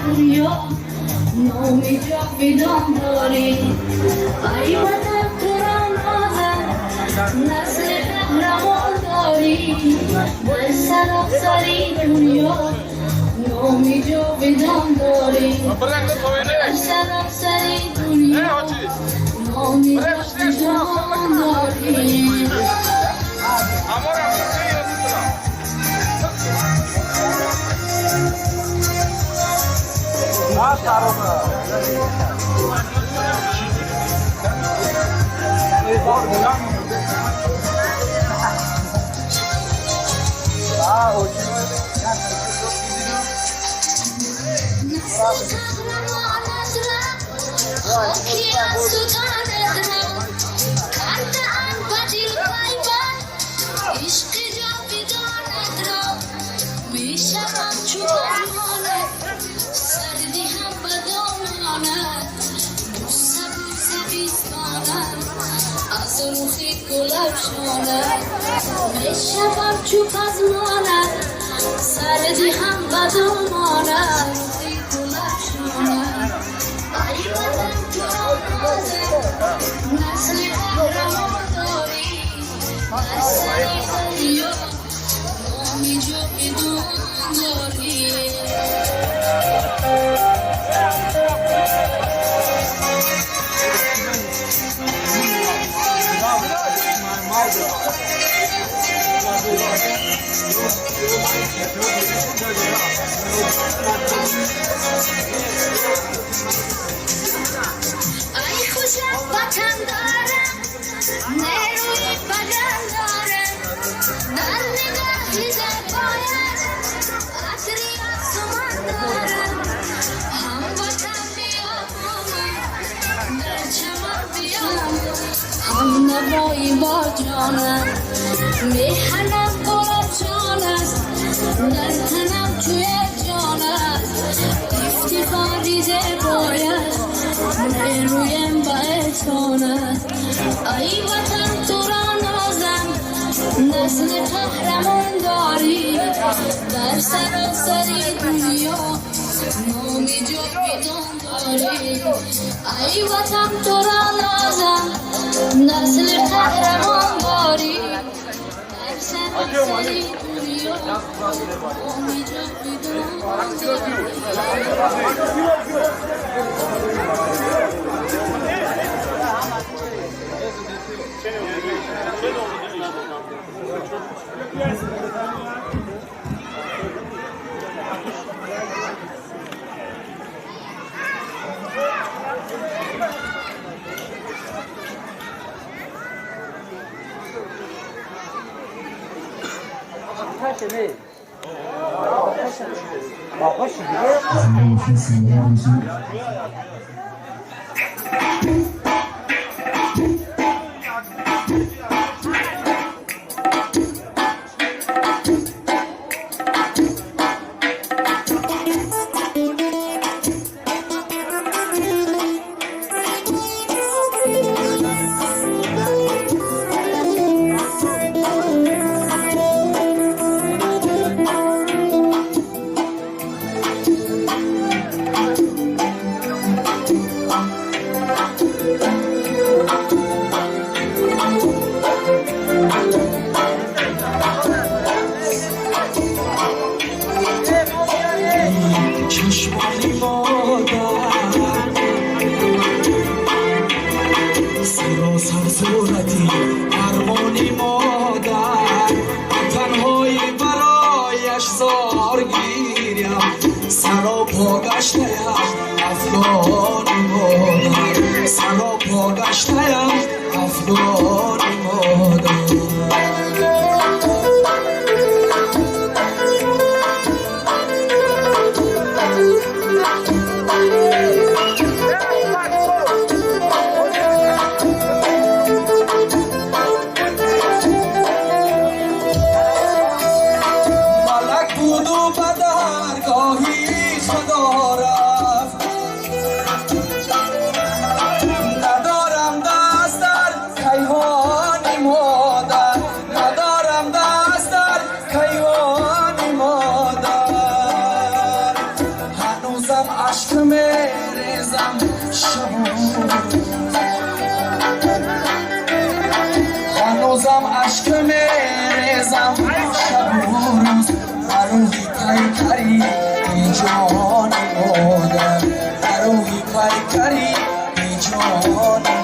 دنیا نامی جاویدان داری ای وطن تو را نازم نسل قهرمان داری در سراسر دنیا نامی جاویدان داری در سراسر دنیا نامی جاویدان داری شبم چوب از مانه سردی هم بدم مانه ای وطن تو نازم نسل قهرمان داری در سر دریا نامی جاویدان داری ای خوشم وطن دارم نیروی بدن دارم در نگاهی زبایت عطری آسمان دارم هموطن بیام در چمن بیام هم نوایی با جانم میهنم پر جان است در تنم توی جان است افتخاری زبایت نیرویم با احسان است ای وطن تو را نازم نسل قهرمان داری در سراسر دنیا نامی جاویدان داری ای وطن تو را نازم نسل قهرمان داری در سراسر دنیا نامی جاویدان ندارم دست در کیهان ما هنوزم عشق میریزم شب و روز هنوزم عشق میریزم شب و روز روحی کاری کاری ای جان مادر روحی کاری کاری ای جان مادر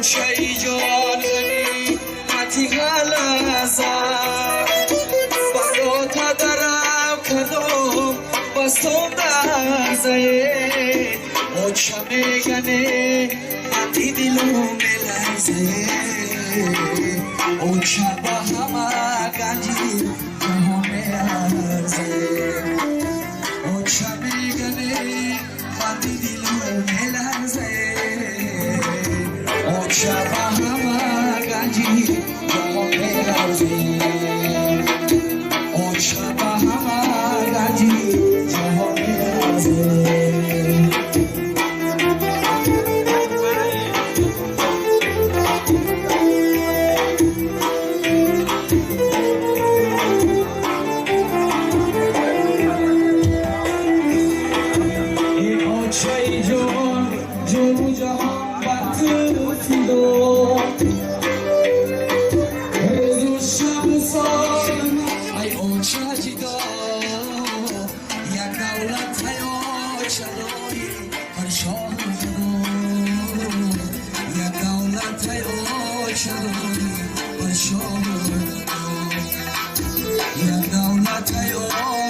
چای جانی متی غلازا برات درم کردم بستم در زه او چمیگنه متی دلو ملرزه او چبا همه گنجی جهان ارزه او چمیگنه متی دلو ملرزه شبا همه گنجی جهان میرزی اون شبا همه گنجی جهان میرزی ای آچه جان جو جهان ای اون شاجیدا یک دولت هیا چلوی پرشان یک دولت هیا چلوی پرشان یک دولت هیا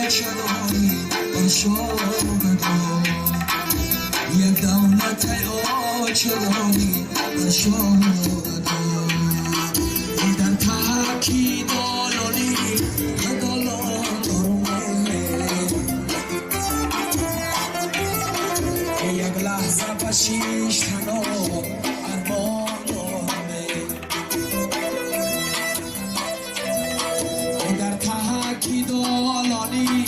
چلوی پرشان یک دولت هیا چلوی پرشان در تاکی دالانی یک لحظه بشیش تنو ارمان در تاکی دالانی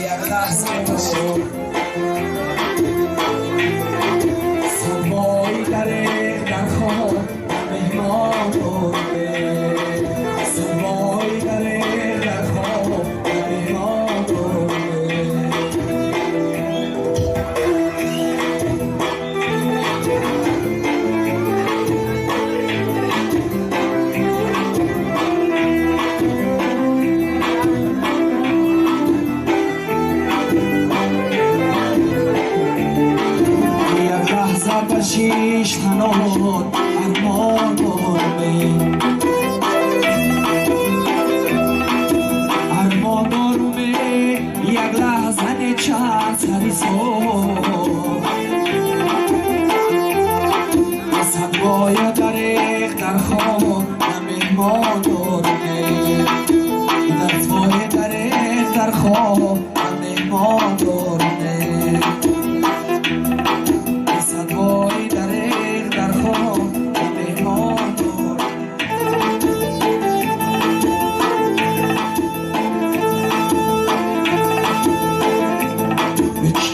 یک لحظه بشیش سنبایی در خواه مهمان برده سنبایی در خواه مهمان برده بشیش هنوز ارمان دارم ارمان دارم یک لحظه چند سری سو سنبای دریق در خواه مهمان دارم در سبای دریق در خواه مهمان دارم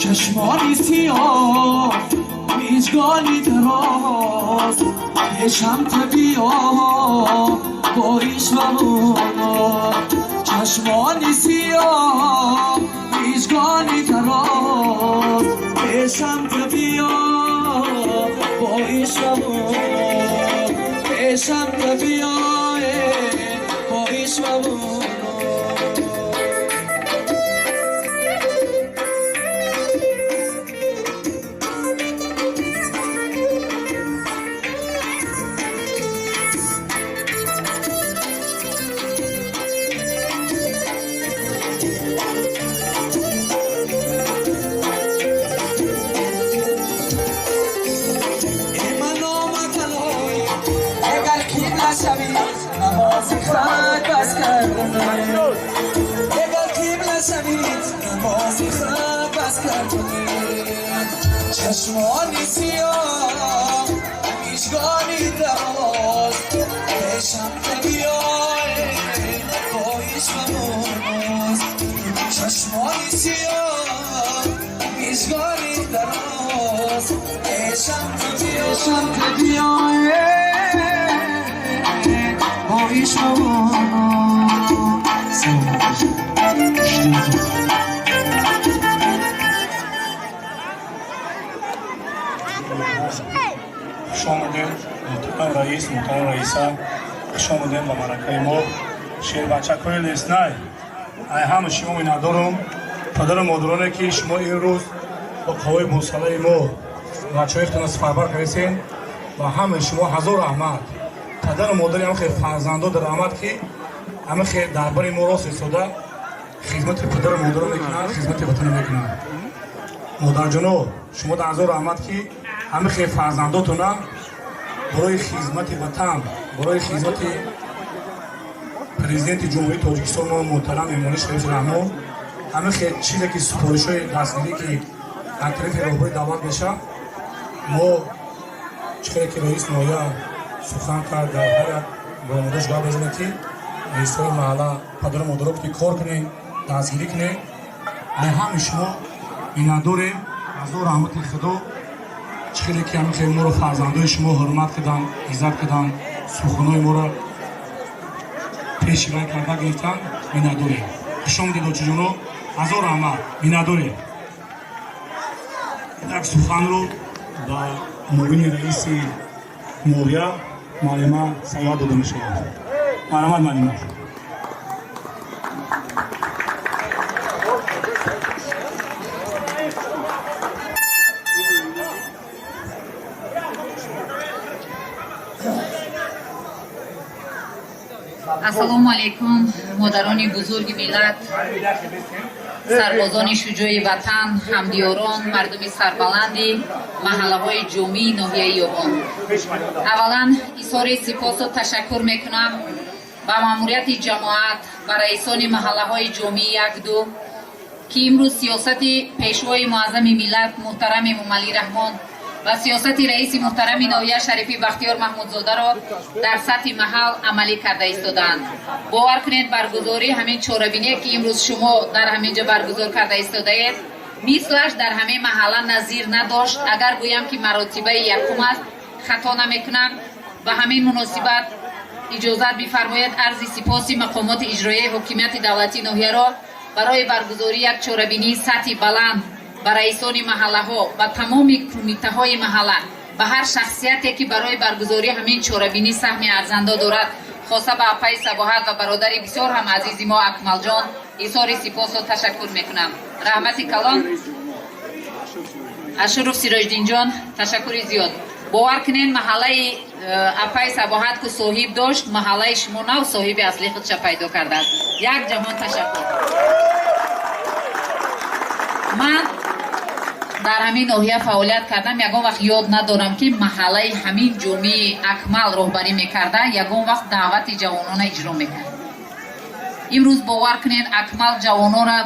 چشمانی سیاه میزگانی دراز پیشم تو بیا با عشقمونو چشمانی سیاه هیچگانی تراز پیشم تو بیا با عشقمونو پیشم تو بیا با عشقمونو نمازی خاک بس کردنه اگر قبله شوید نمازی خاک بس کردنه چشمانی سیاه میشگانی دراز پیشم که بیای با عشقمونوز چشمانی سیاه میشگانی دراز پیشم که بیای خوش آمدین محترم رئیس محترم رئیسه خوش آمدین با مرکه ما شیر بچه کوی لیست نه ای همه شما می ندارم پدر مادرانه که شما این روز با قوای بوساله ما بچه هایتون از فربر کریسین و همه شما هزار احمد پدر مادری همه خیلی فرزنده در احمد که همه خیلی درباره ما راست ایستاده خدمت پدر مادر میکنن خدمت وطن میکنن مادر جانو شما در هزار احمد که همه خیلی فرزنداتونه برای خدمت وطن برای خدمت پرزیدنت جمهوری تاجیکستان ما محترم امالی شریف رحمان همه خیلی چیزی که سفارش های دستگیری که از طرف راهبری دعوت بشه ما چقدر که رئیس نایه سخن کرد در هر با مدرش گاه بزنه که رئیس های محله پدر مادر که کار کنه دستگیری کنه ای همه شما بینادوره از رحمت خدا چقدر که همه خیلی ما رو فرزنده شما حرمت کردن عزت کردن سخنهای ما رو پیشوی کرده گرفتن بینادوره شما دیدو چجونو از رحمت بینادوره یک سخن رو با معاون رئیس موریه معلمه سیاد داده میشه معلمه ассалому алайкум модарони бузурги миллат сарбозони шуҷои ватан ҳамдиёрон мардуми сарбаланди маҳаллаҳои ҷомии ноҳияи ёбон аввалан изҳори сипосу ташаккур мекунам ба маъмурияти ҷамоат ба раисони маҳаллаҳои ҷомии якду ки имрӯз сиёсати пешвои муаззами миллат муҳтарами эмомалӣ раҳмон ва сиёсати раиси муҳтарами ноҳия шарифи бахтиёр маҳмудзодаро дар сатҳи маҳал амалӣ карда истодаанд бовар кунед баргузории ҳамин чорабине ки имрӯз шумо дар ҳамин ҷо баргузор карда истодаед мислаш дар ҳамин маҳалла назир надошт агар гӯям ки маротибаи якум аст хато намекунам ба ҳамин муносибат иҷозат бифармоед арзи сипоси мақомоти иҷроияи ҳокимияти давлатии ноҳияро барои баргузории як чорабинии сатҳи баланд ба раисони маҳаллаҳо ба тамоми кумитаҳои маҳалла ба ҳар шахсияте ки барои баргузории ҳамин чорабинӣ саҳми арзандо дорад хоса ба апаи сабоҳат ва бародари бисёр ҳам азизи мо акмалҷон изҳори сипосу ташаккур мекунам раҳмати калон ашуруф сироҷдинҷон ташаккури зиёд бовар кунед маҳаллаи апаи сабоҳат ку соҳиб дошт маҳаллаи шумо нав соҳиби асли худша пайдо кардааст як ҷаҳон ташаккур ман дар ҳамин ноҳия фаъолият кардам ягон вақт ёд надорам ки маҳаллаи ҳамин ҷомеи акмал роҳбарӣ мекарда ягон вақт даъвати ҷавонона иҷро мекард имрӯз бовар кунед акмал ҷавононро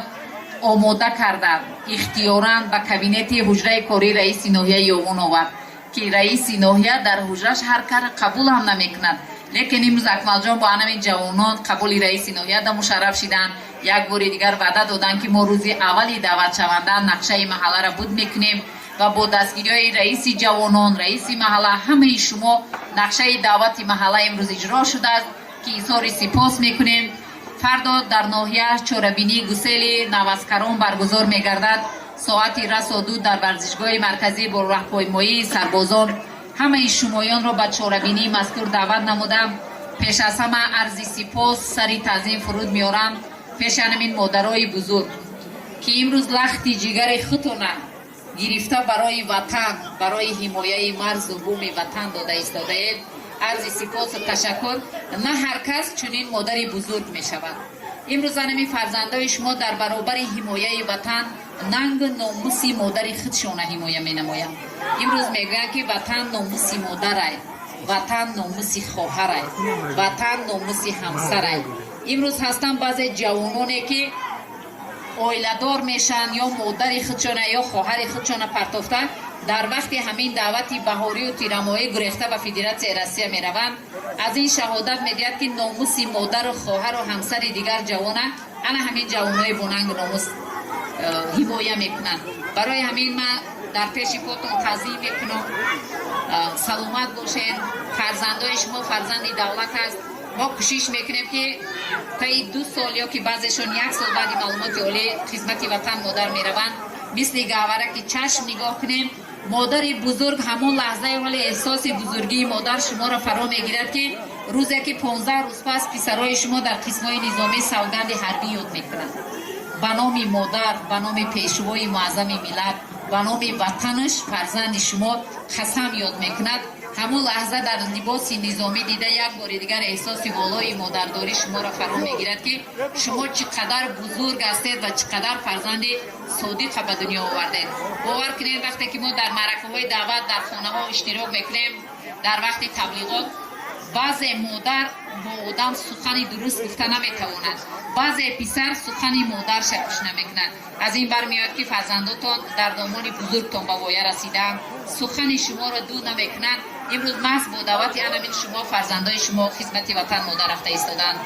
омода карда ихтиёран ба кабинети ҳуҷраи кории раиси ноҳияи ёвон овард ки раиси ноҳия дар ҳуҷраш ҳар кар қабул ҳам намекунад лекин имрӯз акмалҷон бо ҳамин ҷавонон қабули раиси ноҳияда мушарраф шиданд як бори дигар ваъда доданд ки мо рӯзи аввали даъватшаванда нақшаи маҳалларо буд мекунем و با دستگیری رئیس جوانان، رئیس محله، همه شما نقشه دعوت محله امروز اجرا شده است که اظهار سپاس میکنیم. فردا در ناحیه چوربینی گسیل نوسکران برگزار میگردد. ساعت رس و دو در ورزشگاه مرکزی با راهپیمایی سربازان همه شمایان را به چوربینی مذکور دعوت نمودم. پیش از همه عرض سپاس سری تعظیم فرود میارم پیش همین مادرای بزرگ که امروز لخت جگر خودتان گرفته برای وطن، برای حمایه مرز و بوم وطن داده ایستاده اید. عرض سپاس و تشکر. نه هر کس چنین مادری بزرگ می شود. امروز همین فرزندای شما در برابر حمایه وطن ننگ ناموسی مادر خودشان حمایه می نمایند. امروز میگن که وطن ناموسی مادر است، وطن ناموسی خواهر است، وطن ناموسی همسر است. امروز هستن بعضی جوانانی که اویلدار میشن یا مادر خودشان یا خواهر خودشان پرتافته در وقت همین دعوتی بهاری و تیرمایی گریخته به فدراسیون روسیه میروند. از این شهادت میدهد که ناموسی مادر و خواهر و همسر دیگر جوانه انا همین جوانای بوننگ ناموس حمایه میکنند. برای همین من در پیش خودتون تعظیم میکنم. سلامت باشین. فرزندای شما فرزند دولت است. ما کوشش میکنیم که طی 2 سال یا که بعضشون 1 سال بعد معلومات عالی خدمت وطن مادر میروند مثل گاوره که چشم نگاه کنیم مادر بزرگ همون لحظه ولی احساس بزرگی مادر شما را فرا میگیرد که روزی که 15 روز پس پسرای شما در قسمای نظامی سوگند حربی یاد میکنند. به نام مادر، به نام پیشوای معظم ملت، به نام وطنش فرزند شما قسم یاد میکند. همون لحظه در لباس نظامی دیده یک بار دیگر احساس والای مادرداری شما را فرا میگیرد که شما چقدر بزرگ هستید و چقدر فرزند صادق به دنیا آوردید. باور کنید وقتی که ما در معرکه‌های دعوت در خانه‌ها اشتراک میکنیم در وقت تبلیغات بعضی مادر با آدم سخنی درست گفته نمیتواند، بعضی پسر سخنی مادرش گوش نمیکنند. از این برمیاد که فرزنداتان در دامان بزرگتان به وایه رسیدند، سخن شما را دو نمیکنند. امروز محض با دعوت همین شما فرزندای شما خدمت وطن مادر رفته ایستادند.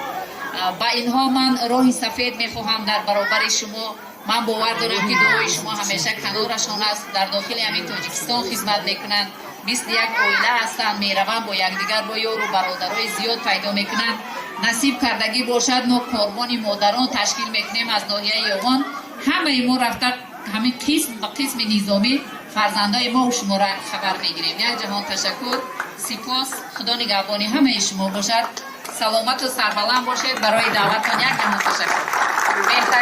با اینها من راه سفید میخواهم در برابر شما. من باور دارم که دعای شما همیشه کنارشان است. در داخل همین تاجیکستان خدمت میکنند، مثل یک عائله هستند، میروند با یکدیگر با یار و برادرای زیاد پیدا میکنند. نصیب کردگی باشد ما کاروان مادران تشکیل میکنیم از ناحیه یوان. همه ما رفته همین قسم نظامی فرزندای ما و شما را خبر میگیریم. یک جهان تشکر، سپاس. خدا نگهبان همه شما باشد. سلامت و سربلند باشید. برای دعوتتان یک جهان تشکر.